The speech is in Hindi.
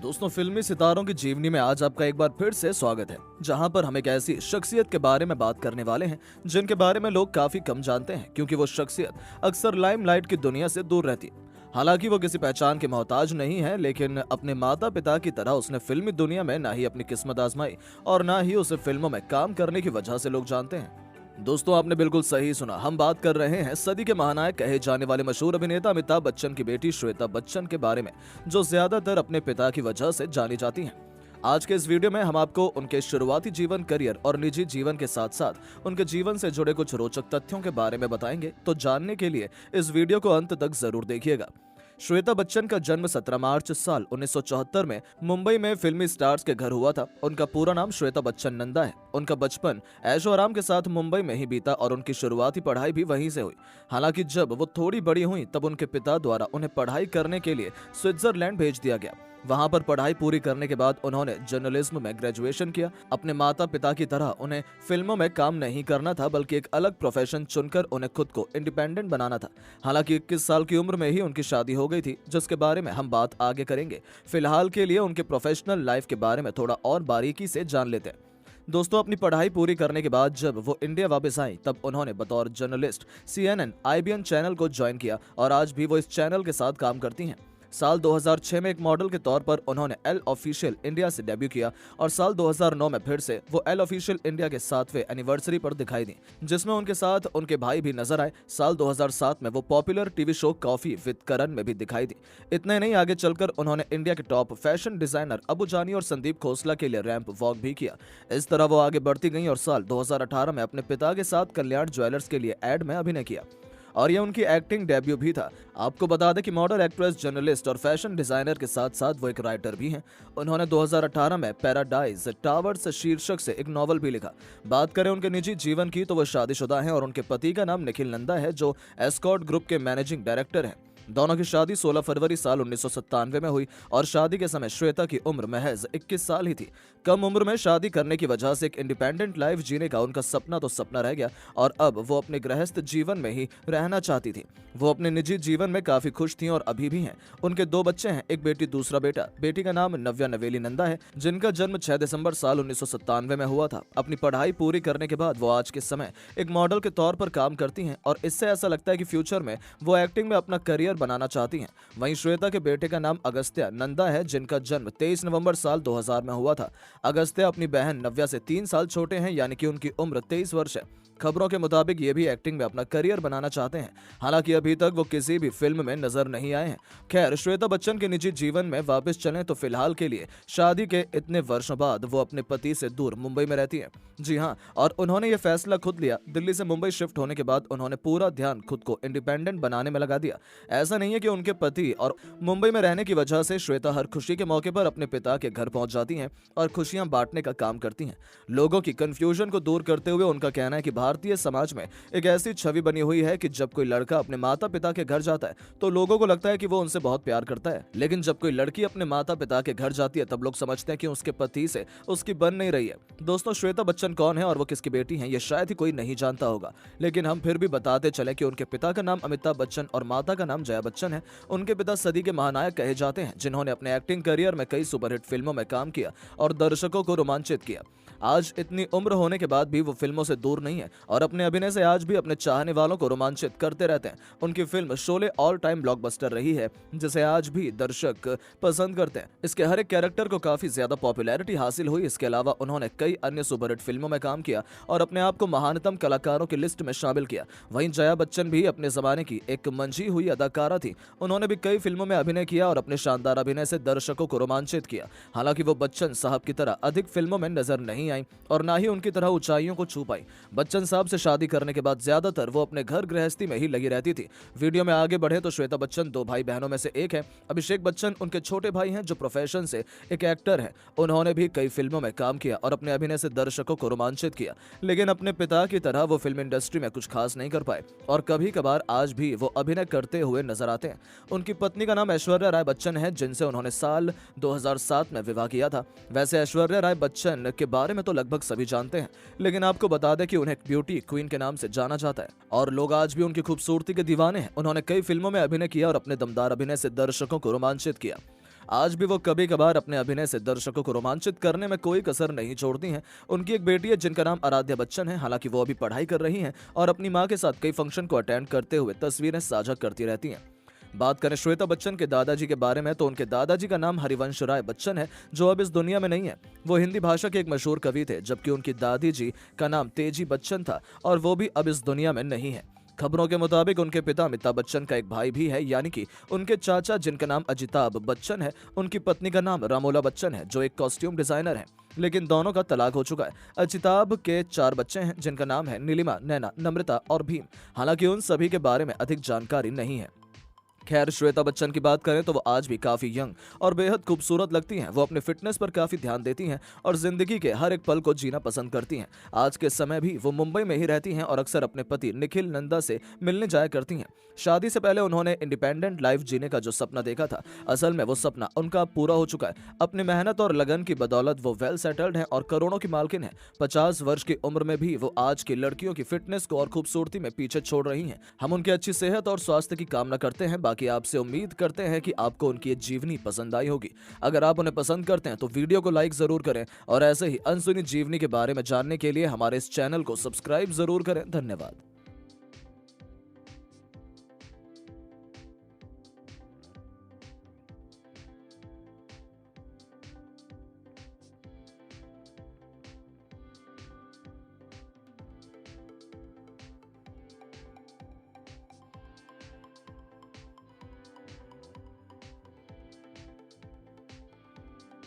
दोस्तों, फिल्मी सितारों की जीवनी में आज आपका एक बार फिर से स्वागत है, जहां पर हम एक ऐसी शख्सियत के बारे में बात करने वाले हैं जिनके बारे में लोग काफी कम जानते हैं, क्योंकि वो शख्सियत अक्सर लाइमलाइट की दुनिया से दूर रहती है। हालांकि वो किसी पहचान के मोहताज नहीं है, लेकिन अपने माता पिता की तरह उसने फिल्मी दुनिया में ना ही अपनी किस्मत आजमाई और ना ही उसे फिल्मों में काम करने की वजह से लोग जानते हैं। दोस्तों, आपने बिल्कुल सही सुना। हम बात कर रहे हैं सदी के महानायक कहे जाने वाले मशहूर अभिनेता अमिताभ बच्चन की बेटी श्वेता बच्चन के बारे में, जो ज्यादातर अपने पिता की वजह से जानी जाती हैं। आज के इस वीडियो में हम आपको उनके शुरुआती जीवन, करियर और निजी जीवन के साथ साथ उनके जीवन से जुड़े कुछ रोचक तथ्यों के बारे में बताएंगे। तो जानने के लिए इस वीडियो को अंत तक जरूर देखिएगा। श्वेता बच्चन का जन्म 17 मार्च साल 1974 में मुंबई में फिल्मी स्टार्स के घर हुआ था। उनका पूरा नाम श्वेता बच्चन नंदा है। उनका बचपन ऐशो आराम के साथ मुंबई में ही बीता और उनकी शुरुआती पढ़ाई भी वहीं से हुई। हालांकि जब वो थोड़ी बड़ी हुई तब उनके पिता द्वारा उन्हें पढ़ाई करने के लिए स्विट्जरलैंड भेज दिया गया। वहां पर पढ़ाई पूरी करने के बाद उन्होंने जर्नलिज्म में ग्रेजुएशन किया। अपने माता पिता की तरह उन्हें फिल्मों में काम नहीं करना था, बल्कि एक अलग प्रोफेशन चुनकर उन्हें खुद को इंडिपेंडेंट बनाना था। हालांकि 21 साल की उम्र में ही उनकी शादी हो गई थी, जिसके बारे में हम बात आगे करेंगे। फिलहाल के लिए उनके प्रोफेशनल लाइफ के बारे में थोड़ा और बारीकी से जान लेते हैं। दोस्तों, अपनी पढ़ाई पूरी करने के बाद जब वो इंडिया वापस आई तब उन्होंने बतौर जर्नलिस्ट CNN IBN चैनल को ज्वाइन किया और आज भी वो इस चैनल के साथ काम करती हैं। साल 2006 में एक मॉडल के तौर पर उन्होंने एल ऑफिशियल इंडिया से डेब्यू किया और साल 2009 में फिर से वो एल ऑफिशियल इंडिया के 7वें एनिवर्सरी पर दिखाई दी, जिसमें उनके साथ उनके भाई भी नजर आए। साल 2007 में वो popular TV show coffee with Karan में भी दिखाई दी। इतने नहीं, आगे चलकर उन्होंने इंडिया के टॉप फैशन डिजाइनर अबू जानी और संदीप खोसला के लिए रैंप वॉक भी किया। इस तरह वो आगे बढ़ती गई और साल 2018 में अपने पिता के साथ कल्याण ज्वेलर्स के लिए एड में अभिनय किया और यह उनकी एक्टिंग डेब्यू भी था। आपको बता दें कि मॉडल, एक्ट्रेस, जर्नलिस्ट और फैशन डिजाइनर के साथ साथ वो एक राइटर भी हैं। उन्होंने 2018 में पैराडाइज टावर्स शीर्षक से एक नॉवल भी लिखा। बात करें उनके निजी जीवन की तो वो शादीशुदा हैं और उनके पति का नाम निखिल नंदा है, जो एस्कॉर्ट ग्रुप के मैनेजिंग डायरेक्टर हैं। दोनों की शादी 16 फरवरी साल 1997 में हुई और शादी के समय श्वेता की उम्र महज 21 साल ही थी। कम उम्र में शादी करने की वजह से एक इंडिपेंडेंट लाइफ जीने का उनका सपना तो सपना रह गया और अब वो अपने गृहस्थ जीवन में ही रहना चाहती थी। वो अपने निजी जीवन में काफी खुश थी और अभी भी हैं। उनके 2 बच्चे हैं, एक बेटी दूसरा बेटा। बेटी का नाम नव्या नवेली नंदा है, जिनका जन्म 6 दिसंबर साल 1997 में हुआ था। अपनी पढ़ाई पूरी करने के बाद वो आज के समय एक मॉडल के तौर पर काम करती हैं और इससे ऐसा लगता है कि फ्यूचर में वो एक्टिंग में अपना करियर बनाना चाहती हैं। वहीं श्वेता के बेटे का नाम अगस्त्य नंदा है, जिनका जन्म 23 नवंबर साल 2000 में हुआ था। अगस्त्य अपनी बहन नव्या से 3 साल छोटे हैं, यानी कि उनकी उम्र 23 वर्ष है। खबरों के मुताबिक ये भी एक्टिंग में अपना करियर बनाना चाहते हैं। हालांकि अभी तक वो किसी भी फिल्म में नजर नहीं आए हैं। खैर, श्वेता बच्चन के निजी जीवन में वापस चलें तो फिलहाल के लिए शादी के इतने वर्षों बाद वो अपने पति से दूर मुंबई में रहती हैं। जी हाँ, और उन्होंने ये फैसला खुद लिया। दिल्ली से मुंबई शिफ्ट होने के बाद उन्होंने पूरा ध्यान खुद को इंडिपेंडेंट बनाने में लगा दिया। ऐसा नहीं है कि उनके पति और मुंबई में रहने की वजह से श्वेता हर खुशी के मौके पर अपने पिता के घर पहुंच जाती हैं और खुशियां बांटने का काम करती हैं। लोगों की कंफ्यूजन को दूर करते हुए उनका कहना है कि भारतीय समाज में एक ऐसी छवि बनी हुई है कि जब कोई लड़का अपने माता पिता के घर जाता है तो लोगों को लगता है कि वो उनसे बहुत प्यार करता है, लेकिन जब कोई लड़की अपने माता पिता के घर जाती है तब लोग समझते हैं कि उसके पति से उसकी बन नहीं रही है। दोस्तों, श्वेता बच्चन कौन है और वो किसकी बेटी हैं, ये शायद ही कोई नहीं जानता होगा, लेकिन हम फिर भी बताते चले कि उनके पिता का नाम अमिताभ बच्चन और माता का नाम जया बच्चन है। उनके पिता सदी के महानायक कहे जाते हैं, जिन्होंने अपने एक्टिंग करियर में कई सुपरहिट फिल्मों में काम किया और दर्शकों को रोमांचित किया। आज इतनी उम्र होने के बाद भी वो फिल्मों से दूर नहीं है और अपने अभिनय से आज भी अपने चाहने वालों को रोमांचित करते रहते हैं। उनकी film Sholay all time blockbuster रही है, जिसे आज भी दर्शक पसंद करते हैं। इसके हर एक कैरेक्टर को काफी ज्यादा पॉपुलैरिटी हासिल हुई। इसके अलावा उन्होंने कई अन्य सुपरहिट फिल्मों में काम किया और अपने आप को महानतम कलाकारों की लिस्ट में शामिल किया। वहीं जया बच्चन भी अपने जमाने की एक मंझी हुई अदाकारा थी। उन्होंने भी कई फिल्मों में अभिनय किया और अपने शानदार अभिनय से दर्शकों को रोमांचित किया। हालांकि वो बच्चन साहब की तरह अधिक फिल्मों में नजर नहीं आई और ना ही उनकी तरह ऊंचाइयों को छू पाई। बच्चन साहब से शादी करने के बाद ज्यादातर वो अपने घर गृहस्थी में ही लगी रहती थी। वीडियो में आगे बढ़े तो श्वेता बच्चन 2 भाई बहनों में से एक है। अभिषेक बच्चन उनके छोटे भाई हैं, जो प्रोफेशन से एक एक्टर हैं। उन्होंने भी कई फिल्मों में काम किया और अपने अभिनय से दर्शकों को रोमांचित किया, लेकिन अपने पिता की तरह वो फिल्म इंडस्ट्री में कुछ खास नहीं कर पाए और कभी कभार आज भी वो अभिनय करते हुए नजर आते हैं। उनकी पत्नी का नाम ऐश्वर्या राय बच्चन है, जिनसे उन्होंने साल 2007 में विवाह किया था। वैसे ऐश्वर्या राय बच्चन के बारे में तो लगभग सभी जानते हैं, लेकिन आपको बता दें कि उन्हें ब्यूटी क्वीन के नाम से जाना जाता है और लोग आज भी उनकी खूबसूरती के दीवाने हैं। उन्होंने कई फिल्मों में अभिनय किया और अपने दमदार अभिनय से दर्शकों को रोमांचित किया। आज भी वो कभी कभार अपने अभिनय से दर्शकों को रोमांचित करने में कोई कसर नहीं छोड़ती हैं। उनकी एक बेटी है जिनका नाम आराध्या बच्चन है। हालांकि वो अभी पढ़ाई कर रही हैं और अपनी मां के साथ कई फंक्शन को अटेंड करते हुए तस्वीरें साझा करती रहती हैं। बात करें श्वेता बच्चन के दादाजी के बारे में तो उनके दादाजी का नाम हरिवंश राय बच्चन है, जो अब इस दुनिया में नहीं है। वो हिंदी भाषा के एक मशहूर कवि थे, जबकि उनकी दादी जी का नाम तेजी बच्चन था और वो भी अब इस दुनिया में नहीं है। खबरों के मुताबिक उनके पिता अमिताभ बच्चन का एक भाई भी है, यानी कि उनके चाचा जिनका नाम अजिताभ बच्चन है। उनकी पत्नी का नाम रामोला बच्चन है, जो एक कॉस्ट्यूम डिजाइनर है, लेकिन दोनों का तलाक हो चुका है। अजिताभ के 4 बच्चे हैं जिनका नाम है नीलिमा, नैना, नम्रता और भीम। हालांकि उन सभी के बारे में अधिक जानकारी नहीं है। खैर, श्वेता बच्चन की बात करें तो वो आज भी काफी यंग और बेहद खूबसूरत लगती हैं। वो अपने फिटनेस पर काफी ध्यान देती हैं और जिंदगी के हर एक पल को जीना पसंद करती हैं। आज के समय भी वो मुंबई में ही रहती हैं और अक्सर अपने पति निखिल नंदा से मिलने जाया करती हैं। शादी से पहले उन्होंने इंडिपेंडेंट लाइफ जीने का जो सपना देखा था, असल में वो सपना उनका पूरा हो चुका है। अपनी मेहनत और लगन की बदौलत वो वेल सेटल्ड हैं और करोड़ों की मालकिन है। 50 वर्ष की उम्र में भी वो आज की लड़कियों की फिटनेस को और खूबसूरती में पीछे छोड़ रही हैं। हम उनकी अच्छी सेहत और स्वास्थ्य की कामना करते हैं। बाकी आपसे उम्मीद करते हैं कि आपको उनकी ये जीवनी पसंद आई होगी। अगर आप उन्हें पसंद करते हैं तो वीडियो को लाइक जरूर करें और ऐसे ही अनसुनी जीवनी के बारे में जानने के लिए हमारे इस चैनल को सब्सक्राइब जरूर करें। धन्यवाद।